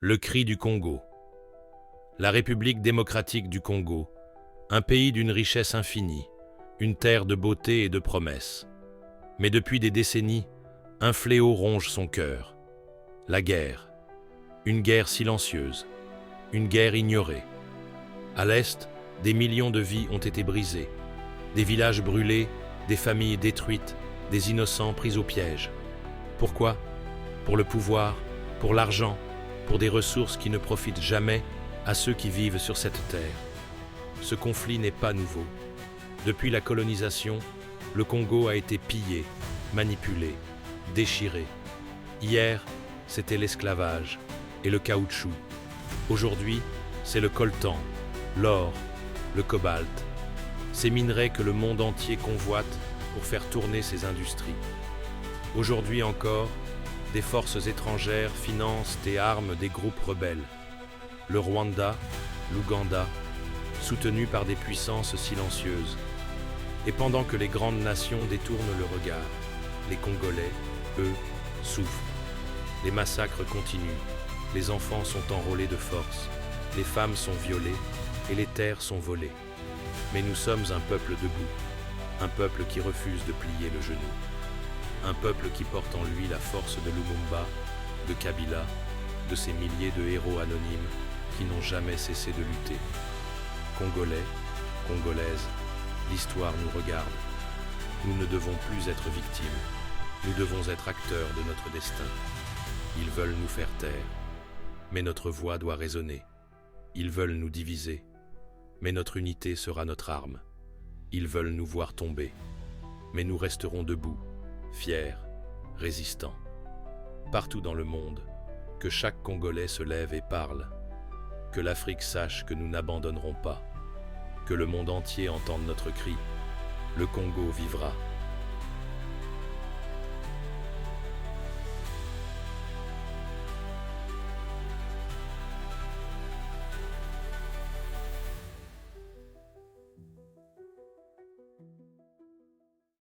Le cri du Congo. La République démocratique du Congo, un pays d'une richesse infinie, une terre de beauté et de promesses. Mais depuis des décennies, un fléau ronge son cœur. La guerre. Une guerre silencieuse, une guerre ignorée. À l'Est, des millions de vies ont été brisées, des villages brûlés, des familles détruites, des innocents pris au piège. Pourquoi? Pour le pouvoir, pour l'argent, pour des ressources qui ne profitent jamais à ceux qui vivent sur cette terre. Ce conflit n'est pas nouveau. Depuis la colonisation, le Congo a été pillé, manipulé, déchiré. Hier, c'était l'esclavage et le caoutchouc. Aujourd'hui, c'est le coltan, l'or, le cobalt. Ces minerais que le monde entier convoite pour faire tourner ses industries. Aujourd'hui encore, des forces étrangères financent et arment des groupes rebelles. Le Rwanda, l'Ouganda, soutenus par des puissances silencieuses. Et pendant que les grandes nations détournent le regard, les Congolais, eux, souffrent. Les massacres continuent, les enfants sont enrôlés de force, les femmes sont violées et les terres sont volées. Mais nous sommes un peuple debout, un peuple qui refuse de plier le genou. Un peuple qui porte en lui la force de Lumumba, de Kabila, de ces milliers de héros anonymes qui n'ont jamais cessé de lutter. Congolais, Congolaises, l'histoire nous regarde. Nous ne devons plus être victimes, nous devons être acteurs de notre destin. Ils veulent nous faire taire, mais notre voix doit résonner. Ils veulent nous diviser, mais notre unité sera notre arme. Ils veulent nous voir tomber, mais nous resterons debout, fiers, résistants. Partout dans le monde, que chaque Congolais se lève et parle, que l'Afrique sache que nous n'abandonnerons pas, que le monde entier entende notre cri. Le Congo vivra.